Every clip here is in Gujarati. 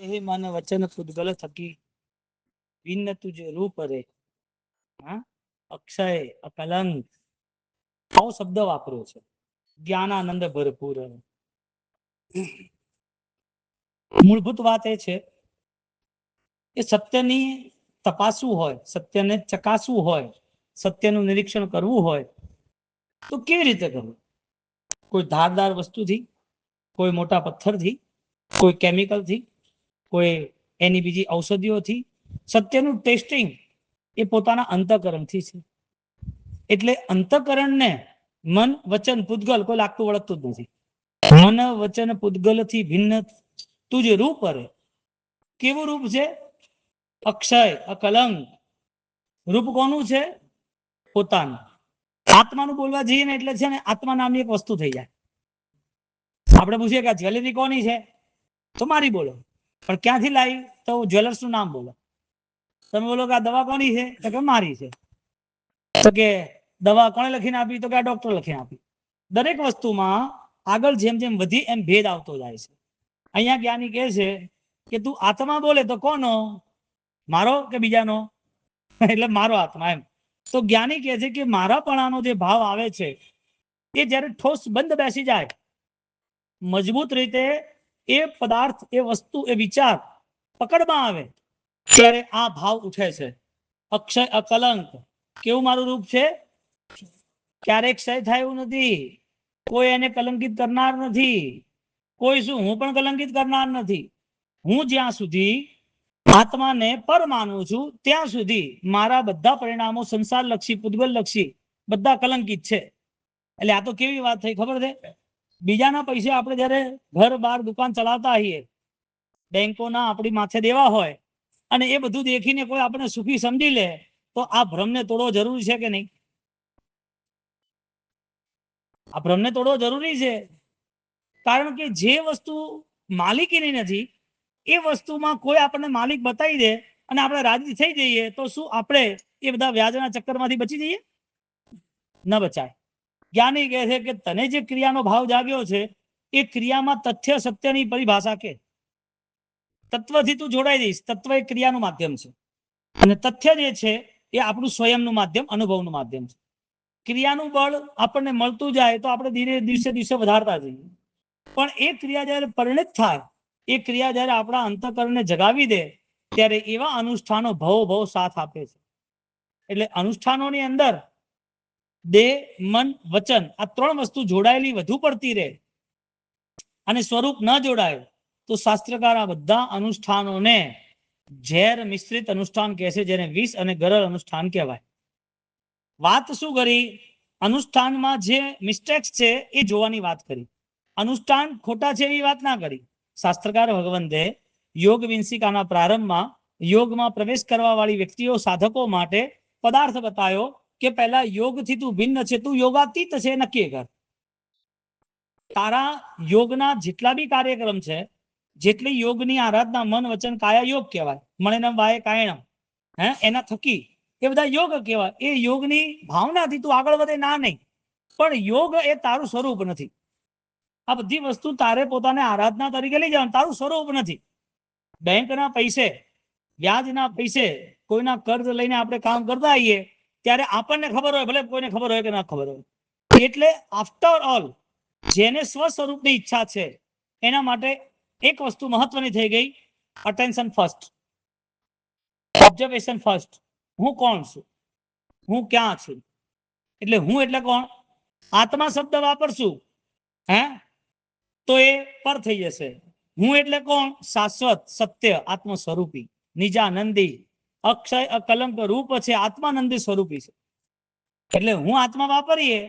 એ મન વચન પૂતગલ થકી ભિન્ન તુજ રૂપ રે અક્ષય અકલંક આવો શબ્દ વાપર્યો છે. જ્ઞાનાનંદ ભરપૂર. મૂળભૂત વાત એ છે કે સત્યની તપાસવું હોય, સત્યને ચકાસવું હોય, સત્યનું નિરીક્ષણ કરવું હોય તો કેવી રીતે કરવું? કોઈ ધારદાર વસ્તુથી, કોઈ મોટા પથ્થરથી, કોઈ કેમિકલથી, કોઈ એની બીજી ઔષધિઓથી. સત્યનું ટેસ્ટિંગ એ પોતાના અંતઃકરણથી છે. એટલે અંતઃકરણને મન વચન પૂતગલ કોઈ લાગતું વળગતું જ નથી. મન વચન પૂતગલ થી ભિન્ન તુજ રૂપ રે. કેવું રૂપ છે? અક્ષય અકલંક. રૂપ કોનું છે? પોતાનું. આત્માનું બોલવા જઈએ ને એટલે છે ને આત્મા નામની એક વસ્તુ થઈ જાય. આપણે પૂછીએ કે જ્વેલરી કોની છે તો મારી બોલો, પણ ક્યાંથી લાવી તો જ્વેલર્સ નું નામ બોલો. તમે બોલો કે આ દવા કોની છે તો કે મારી છે. તો કે દવા કોણે લખીને આપી તો કે આ ડોક્ટર લખીને આપી. દરેક વસ્તુમાં આગળ જેમ જેમ વધી એમ ભેદ આવતો જાય છે. અહીંયા જ્ઞાની કહે છે કે તું આત્મા બોલે તો કોનો? મારો કે બીજાનો? એટલે મારો આત્મા એમ. તો જ્ઞાની કહે છે કે મારાપણાનો જે ભાવ આવે છે એ જ્યારે ઠોસ બંધ બેસી જાય, મજબૂત રીતે એ પદાર્થ, એ વસ્તુ, એ વિચાર પકડમાં આવે ત્યારે આ ભાવ ઉઠે છે. અક્ષય અકલંક. કેવું મારું રૂપ છે? ક્યારેક ક્ષય થાય એવું નથી. કોઈ એને કલંકિત કરનાર નથી. કોઈ શું, હું પણ કલંકિત કરનાર નથી. હું જ્યાં સુધી આત્માને પર માનું છું ત્યાં સુધી મારા બધા પરિણામો સંસારલક્ષી, પૂતગલલક્ષી બધા કલંકિત છે. એટલે આ તો કેવી વાત થઈ ખબર છે? બીજાના પૈસે આપણે જયારે ઘર બાર દુકાન ચલાવતા હોઈએ, બેંકોના આપણી માથે દેવા હોય અને એ બધું દેખીને કોઈ આપણે સુખી સમજી લે તો આ ભ્રમને તોડવો જરૂરી છે કે નહીં? આ ભ્રમને તોડવો જરૂરી છે. કારણ કે જે વસ્તુ માલિકીની નથી એ વસ્તુમાં કોઈ આપણને માલિક બતાવી દે અને આપણે રાજી થઈ જઈએ તો શું આપણે એ બધા વ્યાજના ચક્કરમાંથી બચી જઈએ? ન બચાય. જ્ઞાની કહે છે કે તને જે ક્રિયાનો ભાવ જાગ્યો છે એ ક્રિયામાં તથ્ય સત્યની પરિભાષા કે તત્વથી તું જોડાઈ જઈશ. તત્વ એ ક્રિયાનું માધ્યમ છે અને તથ્ય જે છે એ આપણું સ્વયંનું માધ્યમ, અનુભવનું માધ્યમ છે. ક્રિયાનું બળ આપણને મળતું જાય તો આપણે ધીરે દિવસે દિવસે વધારતા જઈએ. પણ એ ક્રિયા જ્યારે પરિણિત થાય, એ ક્રિયા જ્યારે આપણા અંતઃકરણને જગાવી દે ત્યારે એવા અનુષ્ઠાનો ભવ ભવ સાથ આપે છે. એટલે અનુષ્ઠાનોની અંદર દેહ, મન, વચન આ ત્રણ વસ્તુ જોડાયેલી વધુ પડતી રહે અને સ્વરૂપ ન જોડાય તો શાસ્ત્રકાર આ બધા અનુષ્ઠાનોને ઝેર મિશ્રિત અનુષ્ઠાન કહે છે, જેને વિષ અને ગરલ અનુષ્ઠાન કહેવાય. વાત શું કરી? અનુષ્ઠાનમાં જે મિસ્ટેક્સ છે એ જોવાની વાત કરી. અનુષ્ઠાન ખોટા છે એવી વાત ના કરી. શાસ્ત્રકાર ભગવંતે યોગ વિંસિકાના પ્રારંભમાં યોગમાં પ્રવેશ કરવા વાળી વ્યક્તિઓ, સાધકો માટે પદાર્થ બતાવ્યો કે પહેલા યોગથી તું ભિન્ન છે, તું યોગાતીત છે, નક્કી કર. તારા યોગના જેટલા બી કાર્યક્રમ છે, જેટલી યોગની આરાધના મન વચન કાયા યોગ કહેવાય, મણિનમ વાય કાયણમ, એના થકી એ બધા યોગ કહેવાય. એ યોગની ભાવનાથી તું આગળ વધે ના નહીં, પણ યોગ એ તારું સ્વરૂપ નથી. આ બધી વસ્તુ તારે પોતાને આરાધના તરીકે લઈ જવાનું, તારું સ્વરૂપ નથી. બેંકના પૈસે, વ્યાજના પૈસે, કોઈના કર્જ લઈને આપણે કામ કરતા આવીએ ત્યારે આપણને ખબર હોય, ભલે કોઈને ખબર હોય કે ના ખબર હોય. એટલે આફ્ટર ઓલ જેને સ્વ સ્વરૂપની ઈચ્છા છે એના માટે એક વસ્તુ મહત્વની થઈ ગઈ, અટેન્શન ફર્સ્ટ, ઓબ્ઝર્વેશન ફર્સ્ટ. હું કોણ છું? હું ક્યાં છું? એટલે હું એટલે કોણ? આત્મા શબ્દ વાપરશું તો એ પર થઈ જશે. હું એટલે કોણ? શાશ્વત, સત્ય, આત્મ સ્વરૂપી, નિજાનંદી, અક્ષય અકલંક રૂપ છે, આત્માનંદી સ્વરૂપી છે. એટલે હું આત્મા વાપરીએ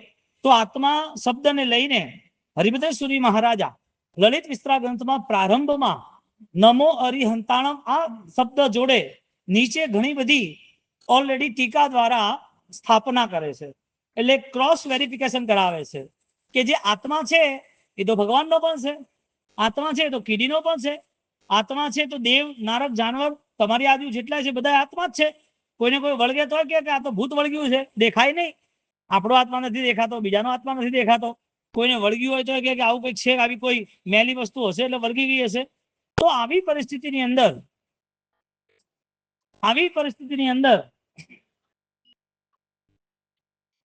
તો આત્મા શબ્દને લઈને હરિભદ્રસુરી મહારાજા લલિત વિસ્તરા ગ્રંથમાં પ્રારંભમાં નમો અરિહંતાણમ આ શબ્દ જોડે નીચે ઘણી બધી ઓલરેડી ટીકા દ્વારા સ્થાપના કરે છે. એટલે ક્રોસ વેરિફિકેશન કરાવે છે કે જે આત્મા છે એ તો ભગવાનનો પણ છે, આત્મા છે તો કીડીનો પણ છે, આત્મા છે તો દેવ, નારદ, જાનવર, તમારી આજુ જેટલા છે બધા આત્મા જ છે. કોઈને કોઈ વળગે તો કે આ તો ભૂત વળગ્યું છે, દેખાય નહીં. આપણો આત્મા નથી દેખાતો, બીજાનો આત્મા નથી દેખાતો. કોઈને વળગ્યું હોય તો કે આવું કંઈક છે, આવી કોઈ મેલી વસ્તુ હશે એટલે વળગી ગઈ હશે. તો આવી પરિસ્થિતિની અંદર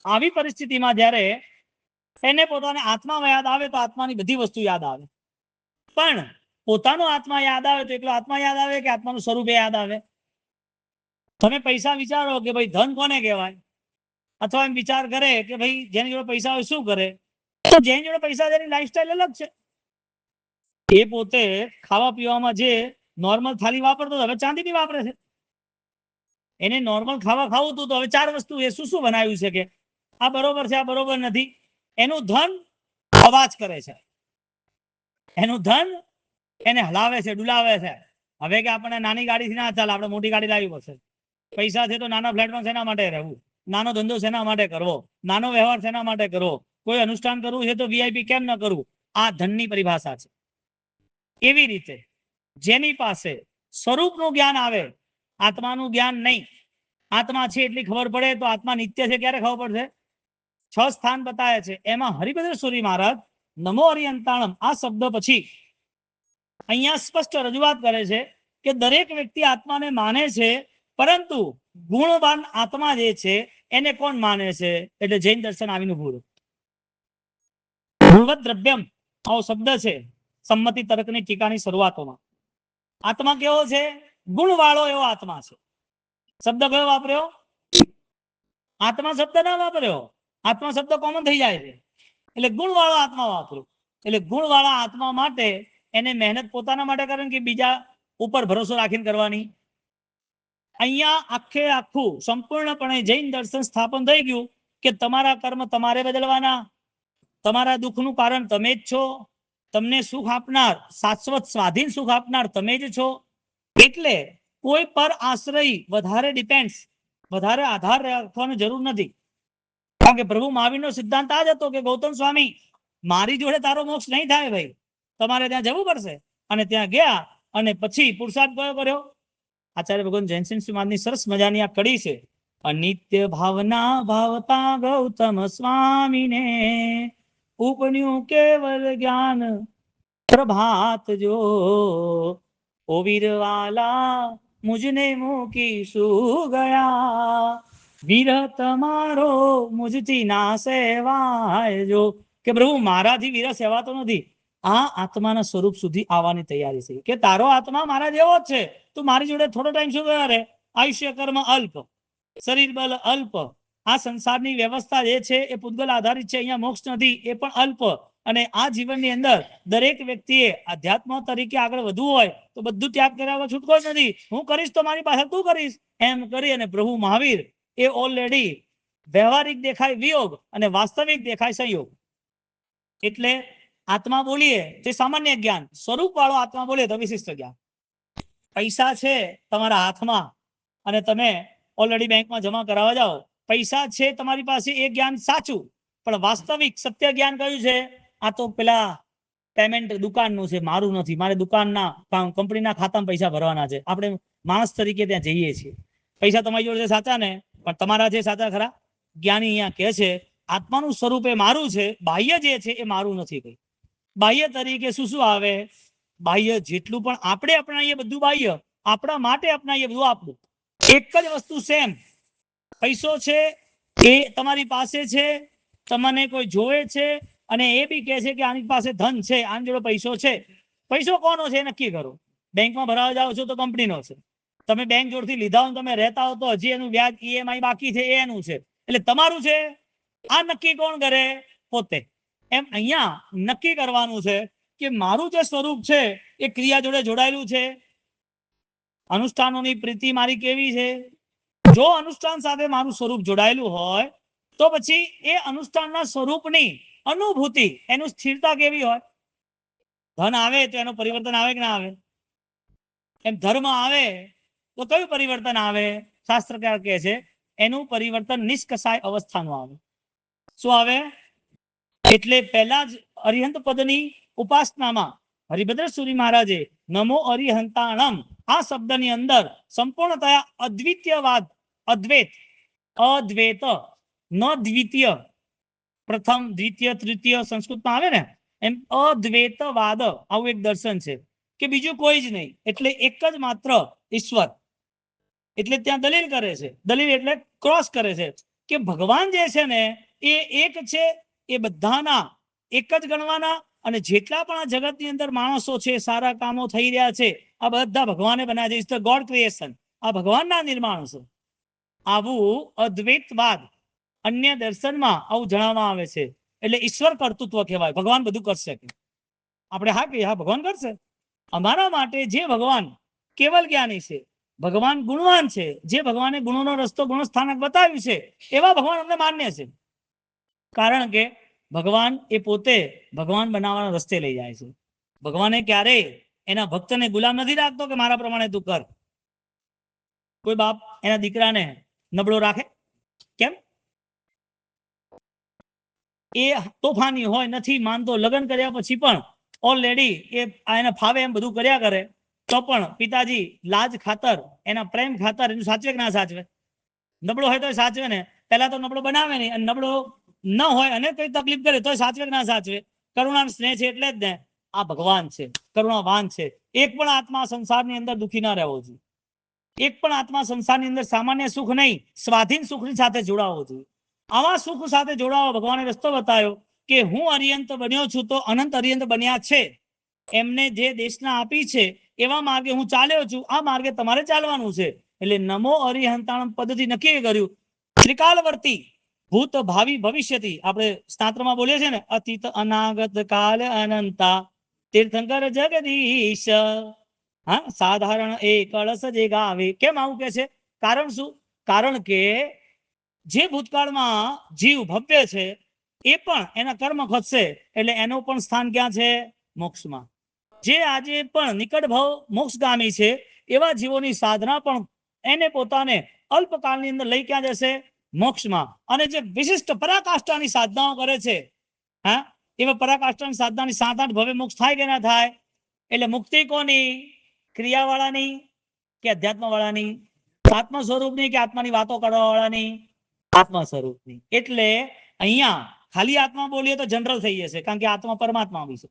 આવી પરિસ્થિતિમાં જ્યારે એને પોતાને આત્મામાં યાદ આવે તો આત્માની બધી વસ્તુ યાદ આવે, પણ પોતાનો આત્મા યાદ આવે તો એકલો આત્મા યાદ આવે કે આત્માનું સ્વરૂપ યાદ આવે? તમે પૈસા વિચારો કે ભાઈ ધન કોને કહેવાય, અથવા એમ વિચાર કરે કે ભાઈ જેની જોડે પૈસા હોય શું કરે, તો જેની જોડે પૈસા તેની લાઈફસ્ટાઈલ અલગ છે. એ પોતે ખાવા પીવામાં જે નોર્મલ થાળી વાપરતો હવે ચાંદીની વાપરે છે. એને નોર્મલ ખાવા ખાવું હતું તો હવે 4 વસ્તુ એ શું બનાવ્યું છે કે આ બરોબર છે, આ બરોબર નથી. એનું ધન અવાજ કરે છે, એનું ધન એને હલાવે છે, ડુલાવે છે. હવે કે આપણે નાની ગાડીથી ના ચાલે, આપણે મોટી ગાડી લાવવી પડશે. પૈસા છે તો નાના ફ્લેટમાં શેના માટે રહેવું, નાનો ધંધો શેના માટે કરવો, નાનો વ્યવહાર શેના માટે કરવો, કોઈ અનુષ્ઠાન કરવું છે તો વીઆઈપી કેમ ન કરવું. આ ધનની પરિભાષા છે. એવી રીતે જેની પાસે સ્વરૂપનું જ્ઞાન આવે, આત્માનું જ્ઞાન નહીં, આત્મા છે એટલી ખબર પડે તો આત્મા નિત્ય છે ક્યારે ખબર પડશે? 6 સ્થાન બતાવે છે. એમાં હરિભદ્ર સુરી મહારાજ નમો હરિહંતાણમ આ શબ્દ પછી અહીંયા સ્પષ્ટ રજૂઆત કરે છે કે દરેક વ્યક્તિ આત્માને માને છે, પરંતુ ગુણવાન આત્મા જે છે એને કોણ માને છે? એટલે જૈન દર્શન આવીને ભૂલ ગુણવત દ્રવ્યમ આવો શબ્દ છે સંમતિ તર્કની ટીકાની શરૂઆતોમાં. આત્મા કેવો છે? ગુણવાળો એવો આત્મા છે. શબ્દ કયો વાપર્યો? આત્મા શબ્દ ના વાપર્યો, આત્મા શબ્દ કોમન થઈ જાય છે એટલે ગુણવાળો આત્મા વાપર્યો. એટલે ગુણવાળા આત્મા માટે એને મહેનત પોતાના માટે કરવાની કે બીજા ઉપર ભરોસો રાખીને કરવાની? અહીંયા આખે આખું સંપૂર્ણપણે જૈન દર્શન સ્થાપન થઈ ગયું કે તમારા કર્મ તમારે બદલવાના, તમારા દુઃખનું કારણ તમે જ છો, તમને સુખ આપનાર, શાશ્વત સ્વાધીન સુખ આપનાર તમે જ છો. એટલે કોઈ પર આશ્રય વધારે ડિપેન્ડ, વધારે આધાર રાખવાની જરૂર નથી. કારણ કે પ્રભુ મહાવીરનો સિદ્ધાંત આ જ હતો કે ગૌતમ સ્વામી મારી જોડે તારો મોક્ષ નહીં થાય ભાઈ, તમારે ત્યાં જવું પડશે. અને ત્યાં ગયા અને પછી પુરુષાર્થ કયો કર્યો? આચાર્ય ભગવાન જયંતિસિંહ મહારાજની સરસ મજાની આ કડી છે. અનિત્ય ભાવના ભાવતા ગૌતમ સ્વામીને ઉપન્યું કેવલ જ્ઞાન પ્રભાત જો ઓ વીરવાલા મુજને મૂકી શું ગયા, વીર તમારો મુજથી ના સેવાય જો. કે પ્રભુ મારાથી વીર સેવાતો નથી, આ આત્માના સ્વરૂપ સુધી આવવાની તૈયારી છે. કે તારો આત્મા મારા જેવો જ છે, તું મારી જોડે થોડો ટાઈમ શું ગયા રે? આયુષ્ય કર્મ અલ્પ, શરીર બલ અલ્પ, આ સંસારની વ્યવસ્થા જે છે એ પૂતગલ આધારિત છે, અહીંયા મોક્ષ નથી એ પણ અલ્પ. અને આ જીવનની અંદર દરેક વ્યક્તિએ અધ્યાત્મ તરીકે આગળ વધવું હોય તો બધું ત્યાગ કર્યા વગર છૂટકો જ નથી. હું કરીશ તો મારી પાસે તું કરીશ એમ કરી અને પ્રભુ મહાવીર એ ઓલરેડી વ્યવહારિક દેખાય વિયોગ અને વાસ્તવિક દેખાય સંયોગ. એટલે આત્મા બોલીએ તે સામાન્ય જ્ઞાન, સ્વરૂપ વાળો આત્મા બોલે તો વિશિષ્ટ જ્ઞાન. પૈસા છે તમારા હાથમાં અને તમે ઓલરેડી બેંકમાં જમા કરાવવા જાઓ, પૈસા છે તમારી પાસે એ જ્ઞાન સાચું, પણ વાસ્તવિક સત્ય જ્ઞાન કયું છે? આ તો પેલા પેમેન્ટ દુકાનનું છે, મારું નથી. મારે દુકાનના કંપનીના ખાતામાં પૈસા ભરવાના છે. આપણે માણસ તરીકે ત્યાં જઈએ છીએ. પૈસા તમારી જોડે સાચા ને, પણ તમારા જે સાચા ખરા? જ્ઞાની અહીંયા કહે છે આત્માનું સ્વરૂપ એ મારું છે, બાહ્ય જે છે એ મારું નથી. કઈ બાહ્ય તરીકે શું આવે? બાહ્ય જેટલું પણ આપણે અપનાવીએ બધું બાહ્ય, આપણા માટે અપનાવીએ બધું આપણું. એક જ વસ્તુ સેમ, પૈસો છે એ તમારી પાસે છે, તમને કોઈ જોવે છે અને એ બી કહે છે કે આની પાસે ધન છે, આની જોડે પૈસો છે. પૈસો કોનો છે નક્કી કરો. બેંકમાં ભરાવા જાઓ છો તો કંપનીનો છે, તમે બેંક જોડથી લીધા હોય તમે રહેતા હો તો હજી એનું વ્યાજ ઈએમઆઈ બાકી છે એ એનું છે, એટલે તમારું છે. આ નક્કી કોણ કરે? પોતે. એમ અહીંયા નક્કી કરવાનું છે કે મારું જે સ્વરૂપ છે એ ક્રિયા જોડે જોડાયેલું છે. અનુષ્ઠાનોની પ્રીતિ મારી કેવી છે? જો અનુષ્ઠાન સાથે મારું સ્વરૂપ જોડાયેલું હોય તો પછી એ અનુષ્ઠાનના સ્વરૂપની અનુભૂતિ, એનું સ્થિરતા કેવી હોય? ધન આવે તો એનું પરિવર્તન આવે કે ના આવે? એમ ધર્મ આવે તો કયું પરિવર્તન આવે? શાસ્ત્રકાર કહે છે એનું પરિવર્તન નિષ્કસાય અવસ્થાનું આવે. શું આવે? એટલે પહેલા જ અરિહંત પદની ઉપાસનામાં હરિભદ્ર સુરી મહારાજે નમો અરિહંતાણમ આ શબ્દની અંદર સંપૂર્ણતયા અદ્વિતીયવાદ, અદ્વૈત, અદ્વૈત ન દ્વિતીય, પ્રથમ દ્વિતીય તૃતીય સંસ્કૃતમાં આવે ને એમ અદ્વૈતવાદ આવું એક દર્શન છે. કે બીજું કોઈ જ નહીં, એટલે એક જ માત્ર ઈશ્વર. એટલે ત્યાં દલીલ કરે છે, દલીલ એટલે ક્રોસ કરે છે કે ભગવાન જે છે ને એ એક છે, એ બધાના એક જ ગણવાના, અને જેટલા પણ આ જગતની અંદર માણસો છે, સારા કામો થઈ રહ્યા છે, આ બધા ભગવાને બનાવ્યા છે. ઇટ્સ ધ ગોડ ક્રિએશન, આ ભગવાનના નિર્માણ છે. આવું અદ્વૈતવાદ અન્ય દર્શનમાં આવું જણાવવામાં આવે છે. એટલે ઈશ્વર કર્તૃત્વ કહેવાય, ભગવાન બધું કરશે. આપણે હા કહીએ, હા ભગવાન કરશે. અમારા માટે જે ભગવાન કેવલ જ્ઞાની છે, ભગવાન ગુણવાન છે, જે ભગવાને ગુણોનો રસ્તો ગુણસ્થાનક બતાવ્યું છે, એવા ભગવાન અમને માન્ય છે. કારણ કે ભગવાન એ પોતે ભગવાન બનાવવાના રસ્તે લઈ જાય છે. ભગવાને ક્યારેય એના ભક્તને ગુલામ નથી રાખતો કે મારા પ્રમાણે તું કર. કોઈ બાપ એના દીકરાને નબળો રાખે? કેમ? એ તોફાની હોય, નથી માનતો, લગ્ન કર્યા પછી પણ ઓલરેડી એ એને ફાવે એમ બધું કર્યા કરે, તો પણ પિતાજી લાજ ખાતર, એના પ્રેમ ખાતર એનું સાચવે કે ના સાચવે? નબળો હોય તો સાચવે ને. પહેલા તો નબળો બનાવે નહીં, અને નબળો ન હોય અને કઈ તકલીફ કરે તો સાચવે કે ના સાચવે? કરુણા સ્નેહ છે એટલે જ ને. આ ભગવાન છે, કરુણાવાન છે. એક પણ આત્મા સંસારની અંદર દુઃખી ના રહેવો જોઈએ. એક પણ આત્મા સંસારની અંદર સામાન્ય સુખ નહીં, સ્વાધીન સુખની સાથે જોડાવો જોઈએ. આવા સુખ સાથે જોડાવા ભગવાને રસ્તો બતાવ્યો કે હું અરિયંત બન્યો છું તો અનંત અરિયંત બન્યા છે. એમને જે દેશના આપી છે એવા માર્ગે હું ચાલ્યો છું, આ માર્ગે તમારે ચાલવાનું છે. એટલે નમો અરિહંતાણમ પદ્ધતિ નક્કી કર્યું. ત્રિકાલવર્તી, ભૂત ભાવિ ભવિષ્યથી, આપણે સ્નાત્રમાં બોલીએ છીએ ને, અતીત અનાગત કાલ અનંતા તીર્થંકર જગદીશ. હા, સાધારણ એ કળશ જે ગાવે. કેમ આવું કે છે? કારણ શું? કારણ કે જે ભૂતકાળમાં જીવ ભવ્ય છે એ પણ એના કર્મ ખસશે, એટલે એનું પણ સ્થાન ક્યાં છે? મોક્ષમાં. જે આજે પણ નિકટ ભાવ મોક્ષગામી છે એવા જીવોની સાધના પણ એને પોતાને અલ્પકાળની અંદર લઈ ક્યાં જશે? મોક્ષમાં. અને જે વિશિષ્ટ પરાકાષ્ઠાની સાધનાઓ કરે છે, હા, એવા પરાકાષ્ઠાની સાધનાની 7-8 ભવે મોક્ષ થાય કે ના થાય? એટલે મુક્તિ કોની? ક્રિયાવાળાની કે અધ્યાત્મવાળાની? આત્મ સ્વરૂપની કે આત્માની વાતો કરવા વાળાની? આત્મ સ્વરૂપની. એટલે અહીંયા ખાલી આત્મા બોલીએ તો જનરલ થઈ જશે, કારણ કે આત્મા પરમાત્મા આવી છે,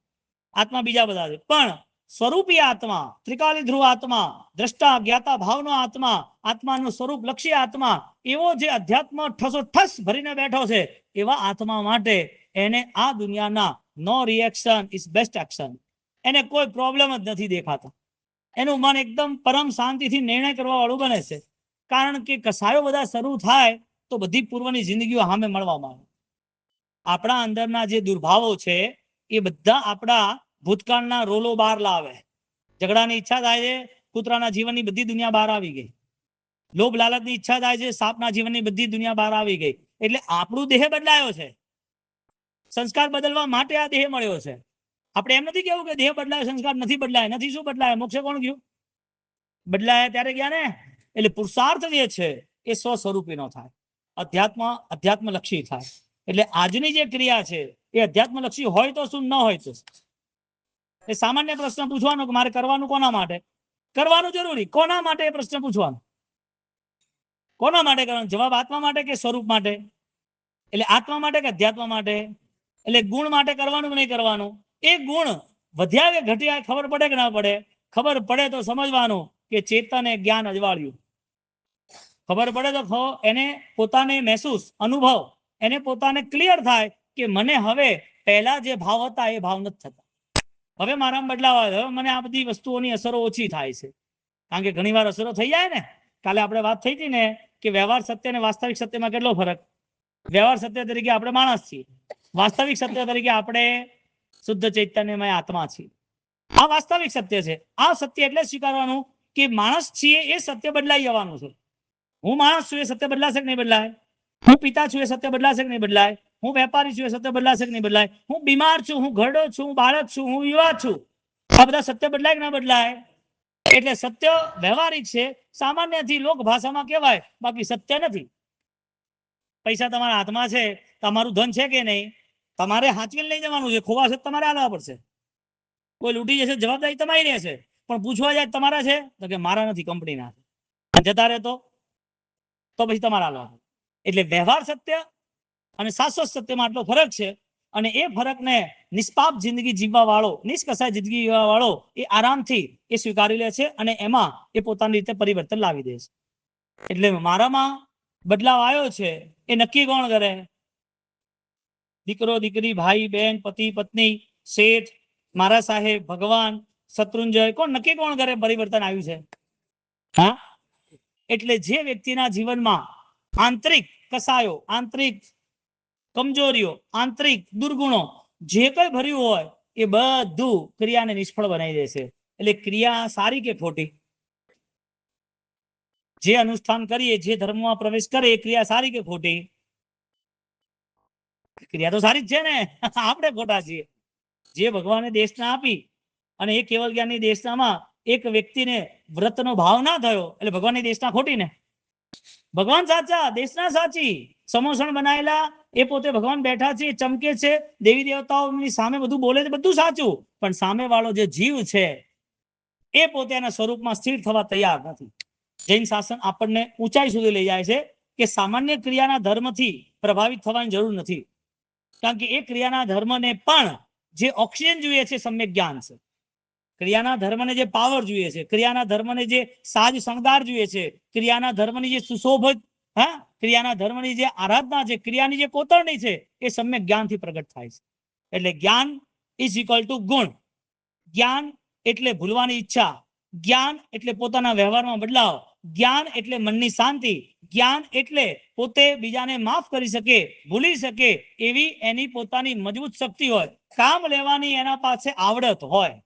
આત્મા બીજા બધા છે. પણ સ્વરૂપી આત્મા, ત્રિકાલી ધ્રુવ આત્મા, દ્રષ્ટા જ્ઞાતા ભાવનો આત્મા, આત્માનું સ્વરૂપ લક્ષી આત્મા, એવો જે અધ્યાત્મ ઠસોઠસ ભરીને બેઠો છે, એવા આત્મા માટે એને આ દુનિયાના નો રિએક્શન ઇઝ બેસ્ટ એક્શન. એને કોઈ પ્રોબ્લેમ જ નથી દેખાતા. એનું મન એકદમ પરમ શાંતિથી નિર્ણય કરવા વાળું બને છે. કારણ કે કસાયો બધા શરૂ થાય તો બધી પૂર્વની જિંદગીઓ સામે મળવા માંડે. આપણા અંદરના જે દુર્ભાવો છે એ બધા આપણા ભૂતકાળના રોલો બહાર લાવે. ઝઘડાની ઈચ્છા થાય છે, કૂતરાના જીવનની બધી દુનિયા બહાર આવી ગઈ. લોભ લાલચની ઈચ્છા થાય છે, સાપના જીવનની બધી દુનિયા બહાર આવી ગઈ. એટલે આપણું દેહ બદલાયો છે. સંસ્કાર બદલવા માટે આ દેહ મળ્યો છે. આપણે એમ નથી કેવું કે દેહ બદલાય, સંસ્કાર નથી બદલાય. નથી. શું બદલાય? મોક્ષે કોણ ગયું? બદલાયા ત્યારે ગયા ને. એટલે પુરુષાર્થ જે છે એ સ્વ સ્વરૂપીનો થાય, અધ્યાત્મલક્ષી થાય. એટલે આજની જે ક્રિયા છે એ અધ્યાત્મલક્ષી હોય તો શું, ન હોય તો? એ સામાન્ય પ્રશ્ન પૂછવાનો કે મારે કરવાનું કોના માટે? કરવાનું જરૂરી. કોના માટે એ પ્રશ્ન પૂછવાનો? કોના માટે કરવાનો? જવાબ આત્મા માટે કે સ્વરૂપ માટે? એટલે આત્મા માટે કે અધ્યાત્મ માટે? એટલે ગુણ માટે કરવાનું કે નહીં કરવાનું? એ ગુણ વધ્યા કે ઘટ્યા ખબર પડે કે ના પડે? ખબર પડે તો સમજવાનું કે ચેતને જ્ઞાન અજવાળ્યું. ખબર પડે તો એને પોતાને મહેસૂસ, અનુભવ, એને પોતાને ક્લિયર થાય કે મને હવે પહેલા જે ભાવ હતા એ ભાવ નથી થતા. હવે મારામાં બદલાવ આવે. હવે મને આ બધી વસ્તુઓની અસરો ઓછી થાય છે. કારણ કે ઘણી વાર અસરો થઈ જાય ને. કાલે આપણે વાત થઈ હતી ને કે વ્યવહાર સત્ય અને વાસ્તવિક સત્યમાં કેટલો ફરક? વ્યવહાર સત્ય તરીકે આપણે માણસ છીએ, વાસ્તવિક સત્ય તરીકે આપણે શુદ્ધ ચૈતન્યમય આત્મા છીએ. આ વાસ્તવિક સત્ય છે. આ સત્ય એટલે સ્વીકારવાનું કે માણસ છીએ એ સત્ય બદલાઈ જવાનું છે. હું માણસ છું એ સત્ય બદલાશે કે નહીં બદલાય? હું પિતા છું એ સત્ય બદલાશે કે નહીં બદલાય? હું વેપારી છું એ સત્ય બદલાશે કે નહીં બદલાય? હું બીમાર છું, હું ઘરડો છું, હું બાળક છું, હું યુવા છું, આ બધા સત્ય બદલાય કે ના બદલાય? એટલે સત્ય વ્યવહારિક છે, સામાન્યથી લોક ભાષામાં કહેવાય, બાકી સત્ય નથી. પૈસા તમારા હાથમાં છે, તમારું ધન છે કે નહીં, તમારે હાંચવીને લઈ જવાનું છે. ખોવાશે તમારે આલવા પડશે. કોઈ લૂંટી જશે, જવાબદારી તમારી રહેશે. પણ પૂછવા જાય તમારા છે તો કે મારા નથી, કંપનીના છે. જતા રહેતો તો પછી તમારા આલવા. એટલે વ્યવહાર સત્ય અને શાશ્વત સત્યમાં આટલો ફરક છે. અને એ ફરકને નિષ્પાપ જિંદગી જીવવા વાળો, નિષ્કસાય જિંદગી જીવવા વાળો એ આરામથી એ સ્વીકારી લે છે અને એમાં એ પોતાની રીતે પરિવર્તન લાવી દે છે. એટલે મારામાં બદલાવ આવ્યો છે એ નક્કી કોણ કરે? દીકરો દીકરી, ભાઈ બહેન, પતિ પત્ની, શેઠ, મારા સાહેબ, ભગવાન, શત્રુંજય, કોણ નક્કી કોણ કરે પરિવર્તન આવ્યું છે? હા, એટલે જે વ્યક્તિના જીવનમાં આંતરિક કસાયો, આંતરિક કમજોરીઓ, આંતરિક દુર્ગુણો જે કઈ ભર્યું હોય એ બધું ક્રિયાને નિષ્ફળ બનાવી દેશે. એટલે ક્રિયા સારી કે ખોટી? જે અનુષ્ઠાન કરીએ, જે ધર્મમાં પ્રવેશ કરે એ ક્રિયા સારી કે ખોટી? ક્રિયા તો સારી જ છે ને. આપણે ખોટા છીએ. જે ભગવાને દેશના આપી અને એ કેવલ જ્ઞાનની દેશનામાં એક વ્યક્તિને વ્રતનો ભાવ ના થયો એટલે ભગવાનની દેશના ખોટી ને? ભગવાન સાચા, દેશના સાચી. સમોસણ બનાવેલા એ પોતે ભગવાન બેઠા છે, ચમકે છે, દેવી દેવતાઓની સામે બધું બોલે છે, બધું સાચું, પણ સામે વાળો જે જીવ છે એ પોતે એના સ્વરૂપમાં સ્થિર થવા તૈયાર નથી. જૈન શાસન આપણને ઊંચાઈ સુધી લઈ જાય છે કે સામાન્ય ક્રિયાના ધર્મથી પ્રભાવિત થવાની જરૂર નથી, કારણ કે એ ક્રિયાના ધર્મને પણ જે ઓક્સિજન જોઈએ છે સમ્યક જ્ઞાન છે. ક્રિયાના ધર્મને જે પાવર જોઈએ છે, ક્રિયાના ધર્મને જે સાજ શણગાર જોઈએ છે, ક્રિયાના ધર્મની જે સુશોભિત, હા, ક્રિયાના ધર્મની જે આરાધના છે, ક્રિયાની જે કોતરણી છે, એ સમ્યક જ્ઞાનથી પ્રગટ થાય છે. એટલે જ્ઞાન ઇઝ ઇક્વલ ટુ ગુણ. જ્ઞાન એટલે ભૂલવાની ઈચ્છા, જ્ઞાન એટલે પોતાના વ્યવહારમાં બદલાવ, જ્ઞાન એટલે મનની શાંતિ, જ્ઞાન એટલે પોતે બીજાને માફ કરી શકે, ભૂલી શકે એવી એની પોતાની મજબૂત શક્તિ હોય, કામ લેવાની એના પાસે આવડત હોય.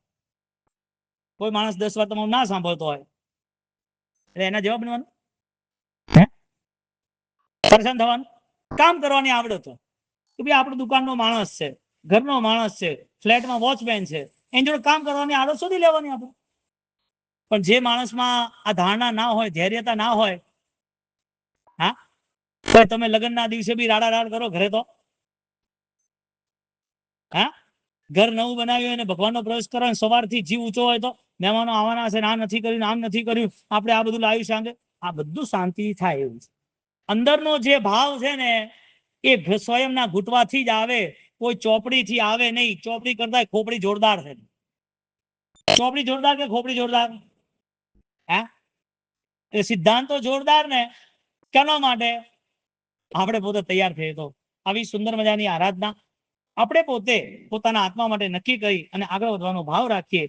કોઈ માણસ 10 વાર તમારું ના સાંભળતો હોય એટલે એના જવાબ બનવાનું, પરેશાન થવાનું. કામ કરવાની આવડત હોય કે ભાઈ આપણો દુકાનનો માણસ છે, ઘરનો માણસ છે, ફ્લેટમાં વોચમેન છે, એની જોડે કામ કરવાની આદત શોધી લેવાની આપણે. પણ જે માણસમાં આ ધારણા ના હોય, ધૈર્યતા ના હોય, હા, તો તમે લગ્નના દિવસે બી રાડા રાડ કરો ઘરે તો, હા, ઘર નવું બનાવ્યું અને ભગવાનનો પ્રવેશ કરો, સવારથી જીવ ઊંચો હોય તો મહેમાનો આવવાના છે, આ નથી કર્યું, આમ નથી કર્યું, આપણે આ બધું લાવ્યું સાંજે, આ બધું શાંતિ થાય એવું છે. અંદરનો જે ભાવ છે ને એ સ્વયંના ઘૂંટવાથી જ આવે, કોઈ ચોપડીથી આવે નહીં. ચોપડી કરતા ખોપડી જોરદાર છે. ચોપડી જોરદાર કે ખોપડી જોરદાર? હા, એ સિદ્ધાંતો જોરદાર ને કેના માટે? આપણે પોતે તૈયાર થઈએ તો. આવી સુંદર મજાની આરાધના આપણે પોતે પોતાના આત્મા માટે નક્કી કરી અને આગળ વધવાનો ભાવ રાખીએ.